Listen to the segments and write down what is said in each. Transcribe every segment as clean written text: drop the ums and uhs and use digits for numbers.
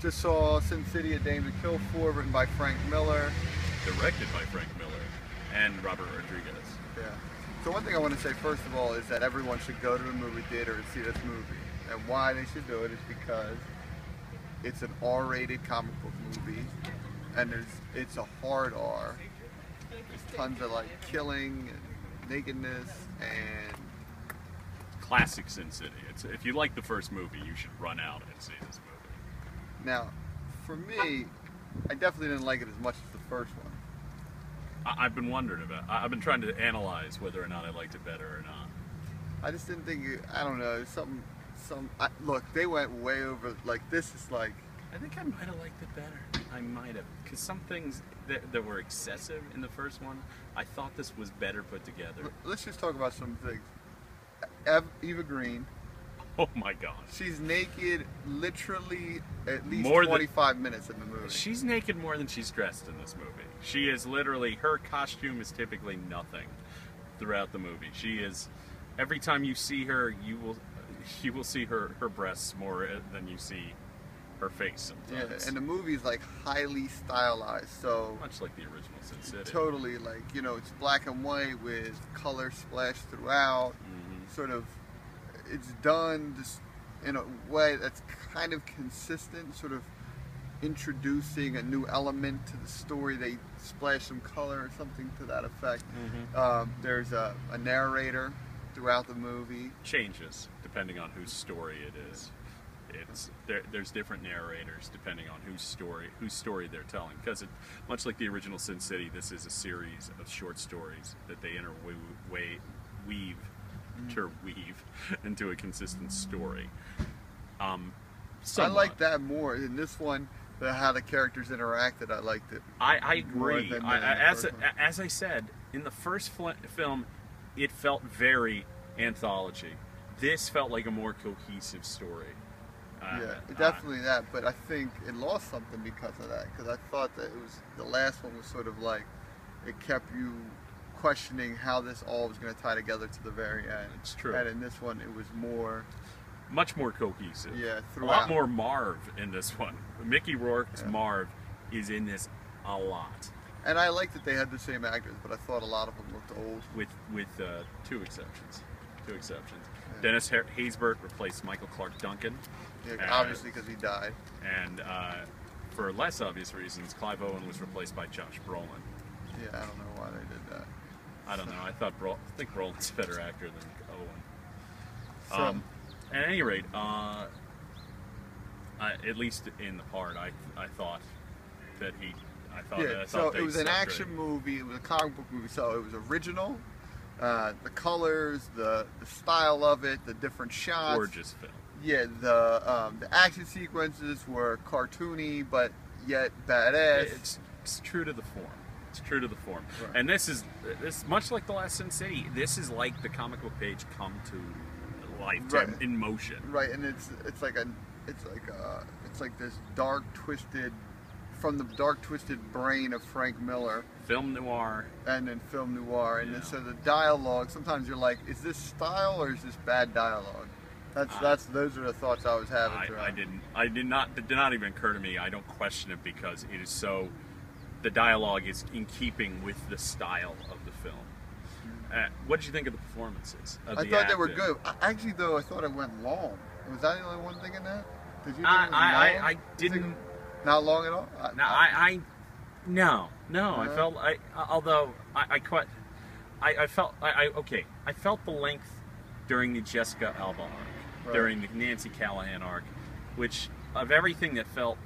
Just saw Sin City: A Dame to Kill For, written by Frank Miller. Directed by Frank Miller and Robert Rodriguez. Yeah. So one thing I want to say first of all is that everyone should go to the movie theater and see this movie. And why they should do it is because it's an R-rated comic book movie, and it's a hard R. There's tons of like killing and nakedness and Classic Sin City. If you like the first movie, you should run out and see this movie. now, for me, I definitely didn't like it as much as the first one. I've been wondering about. I've been trying to analyze whether or not I liked it better or not. I just didn't think I don't know, look, they went way over, like this is like, I think I might have liked it better. I might have, because some things that were excessive in the first one, I thought this was better put together. let's just talk about some things. Eva Green, Oh my God. she's naked literally at least More than- 25 minutes in the movie. She's naked more than she's dressed in this movie. She is literally, her costume is typically nothing throughout the movie. She is, every time you see her, you will see her breasts more than you see her face sometimes. Yeah, and the movie's like highly stylized, so Much like the original Sin City. totally like, you know, it's black and white with color splashed throughout. Sort of, it's done just in a way that's kind of consistent, sort of introducing a new element to the story. They splash some color or something to that effect. There's a narrator throughout the movie. Changes depending on whose story it is. There's different narrators depending on whose story they're telling. Because much like the original Sin City, this is a series of short stories that they weave into a consistent story. I like that more. In this one, how the characters interacted, I liked it. I agree. More than As I said, in the first film, it felt very anthology. This felt like a more cohesive story. Definitely that, but I think it lost something because of that. Because I thought that the last one was sort of like, it kept you questioning how this all was going to tie together to the very end. It's true. And in this one, it was much more cohesive. Yeah, a lot more Marv in this one. Mickey Rourke's Marv is in this a lot. And I liked that they had the same actors, but I thought a lot of them looked old. With two exceptions. Yeah. Dennis Haysbert replaced Michael Clark Duncan. Yeah, obviously because he died. And for less obvious reasons, Clive Owen was replaced by Josh Brolin. Yeah, I don't know why they did that. I don't know. I think Brolin's a better actor than Owen. So, at any rate, at least in the part, I thought that he. So it was an action movie. It was a comic book movie. So it was original. The colors, the style of it, the different shots. Gorgeous film. Yeah, the action sequences were cartoony, but yet badass. It's true to the form. True to the form. Right. And this is much like the last Sin City. This is like the comic book page come to life, in motion. Right, and it's like this dark twisted, from the dark twisted brain of Frank Miller. Film noir. And then film noir, and so the dialogue. Sometimes you're like, is this style or is this bad dialogue? Those are the thoughts I was having. It did not even occur to me. I don't question it because it is so. The dialogue is in keeping with the style of the film. What did you think of the performances? I thought they were good. Actually, though, I thought it went long. Was that the only one thing in that? Did you think it was long? I didn't. Not long at all. No. I felt. I felt the length during the Jessica Alba arc, during the Nancy Callahan arc, which of everything that felt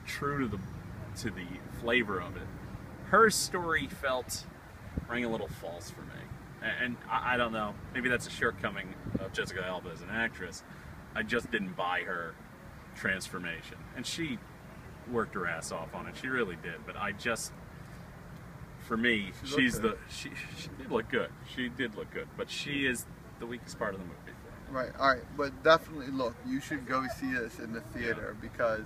true to the flavor of it, her story rang a little false for me. And I don't know, maybe that's a shortcoming of Jessica Alba as an actress. I just didn't buy her transformation. And she worked her ass off on it. She really did. But for me, she did look good. She did look good. But she is the weakest part of the movie for me. Right, alright. But definitely, look, you should go see this in the theater because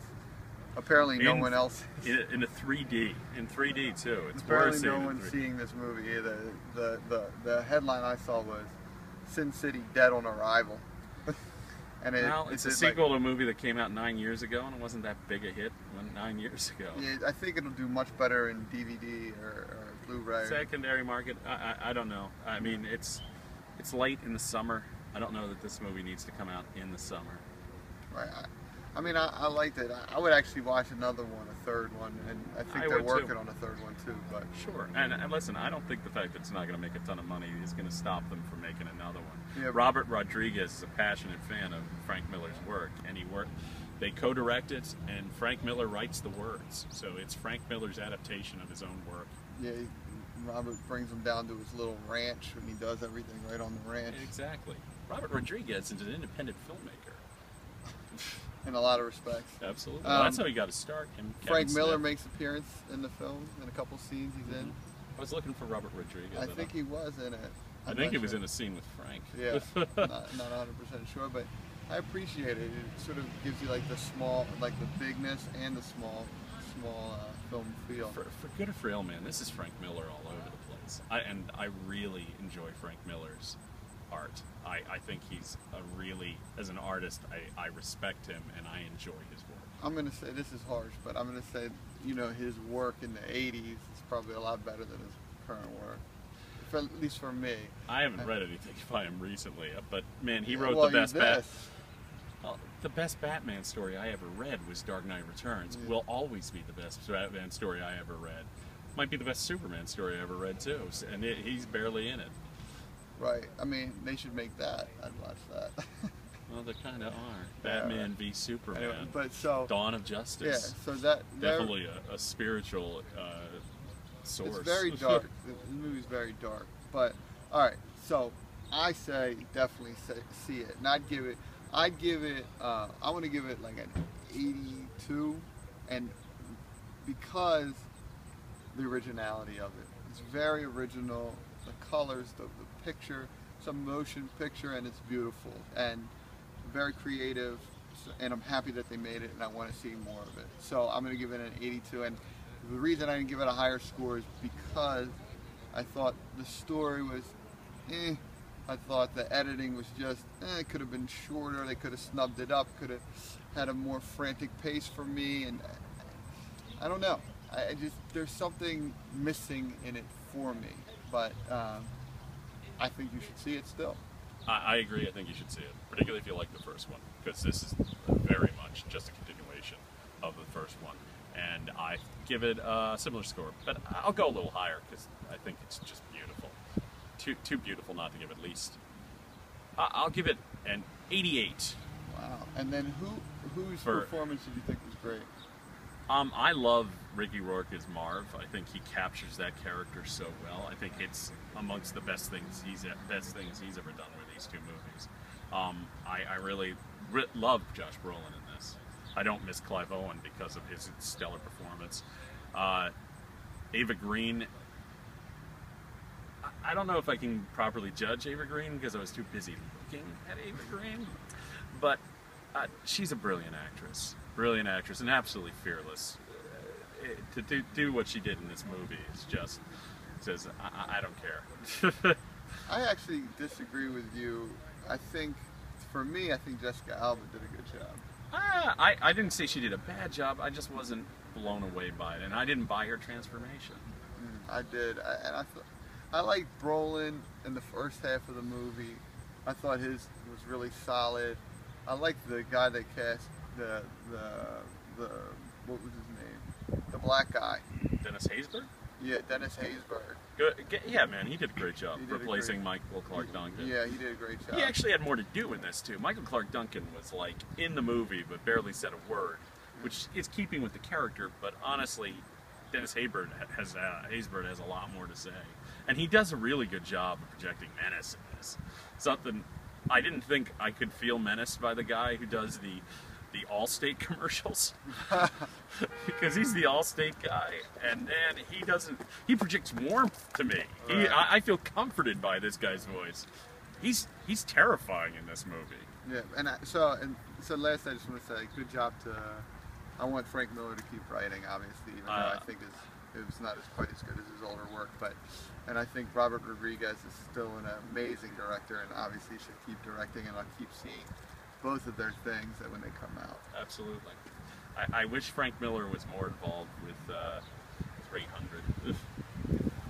apparently no one else in a 3D. In 3D too. It's apparently no one's seeing this movie either. The headline I saw was Sin City Dead on Arrival. And well, it's a sequel to a movie that came out 9 years ago, and it wasn't that big a hit 9 years ago. Yeah, I think it'll do much better in DVD or Blu-ray. Secondary market, I don't know. I mean, it's late in the summer. I don't know that this movie needs to come out in the summer. Right. I mean, I liked it. I would actually watch another one, a third one, and I think they're working on a third one too. But sure. And listen, I don't think the fact that it's not going to make a ton of money is going to stop them from making another one. Yeah, Robert Rodriguez is a passionate fan of Frank Miller's work, and they co-direct it, and Frank Miller writes the words. So it's Frank Miller's adaptation of his own work. Yeah, Robert brings him down to his little ranch, and he does everything right on the ranch. Exactly. Robert Rodriguez is an independent filmmaker. In a lot of respects. Absolutely. Well, that's how he got his start. Frank Miller makes appearance in the film in a couple scenes he's in. I was looking for Robert Rodriguez. I think he was in it. I think he was in a scene with Frank. Yeah, not 100% sure, but I appreciate it. It sort of gives you like the small, like the bigness and the small film feel. For good or for ill, man, this is Frank Miller all over the place. I really enjoy Frank Miller's art. I think he's as an artist, I respect him and I enjoy his work. I'm going to say, this is harsh, but I'm going to say, his work in the 80s is probably a lot better than his current work. At least for me. I haven't read anything by him recently, but man, he wrote the best Batman story I ever read was Dark Knight Returns. Yeah. Will always be the best Batman story I ever read. Might be the best Superman story I ever read too, and he's barely in it. Right. I mean, they should make that. I'd watch that. Well, they kind of are. Batman v Superman. Anyway, but so Dawn of Justice. Yeah. So that definitely a spiritual source. It's very dark. The movie's very dark. But all right. So I say definitely see it, and I'd give it. I want to give it like an 82, and because the originality of it. It's very original. The colors, the picture, it's a motion picture, and it's beautiful and very creative. And I'm happy that they made it, and I want to see more of it. So I'm going to give it an 82. And the reason I didn't give it a higher score is because I thought the story was, I thought the editing was just, it could have been shorter. They could have snubbed it up. Could have had a more frantic pace for me, and I don't know. There's something missing in it for me, but I think you should see it still. I agree. I think you should see it, particularly if you like the first one, because this is very much just a continuation of the first one. And I give it a similar score, but I'll go a little higher because I think it's just beautiful. Too beautiful not to give at least. I'll give it an 88. Wow. And then whose performance did you think was great? I love Ricky Rourke as Marv. I think he captures that character so well. I think it's amongst the best things he's ever done with these two movies. I really love Josh Brolin in this. I don't miss Clive Owen because of his stellar performance. Ava Green, I don't know if I can properly judge Ava Green because I was too busy looking at Ava Green, but she's a brilliant actress and absolutely fearless. To do what she did in this movie is just says, I don't care. I actually disagree with you. I think Jessica Alba did a good job. I didn't say she did a bad job. I just wasn't blown away by it, and I didn't buy her transformation. I did, and I liked Brolin in the first half of the movie. I thought his was really solid. I liked the guy they cast, the what was his name? The black guy. Dennis Haysbert? Yeah, Dennis Haysbert. Good. Yeah, man, he did a great job replacing Michael Clark Duncan. Yeah, he did a great job. He actually had more to do in this too. Michael Clark Duncan was like in the movie but barely said a word, which is keeping with the character. But honestly, Dennis Haysbert has a lot more to say, and he does a really good job of projecting menace in this. Something I didn't think I could feel menaced by the guy who does the Allstate commercials because he's the Allstate guy, and he projects warmth to me. Right. I feel comforted by this guy's voice. He's terrifying in this movie. Yeah, and so last I just want to say good job to. I want Frank Miller to keep writing, obviously, even though I think it was not quite as good as his older work, and I think Robert Rodriguez is still an amazing director, and obviously should keep directing, and I'll keep seeing both of their things that when they come out. Absolutely. I wish Frank Miller was more involved with 300.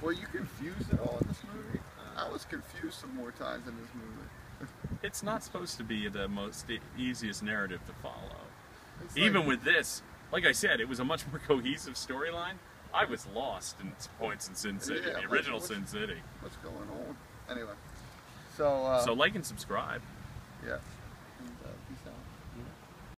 Were you confused at all in this movie? I was confused some more times in this movie. It's not supposed to be the most easiest narrative to follow. It's Even like, with this, like I said, it was a much more cohesive storyline. I was lost in points in Sin City, Yeah, the original Sin City. what's going on? Anyway, so So like and subscribe. yeah.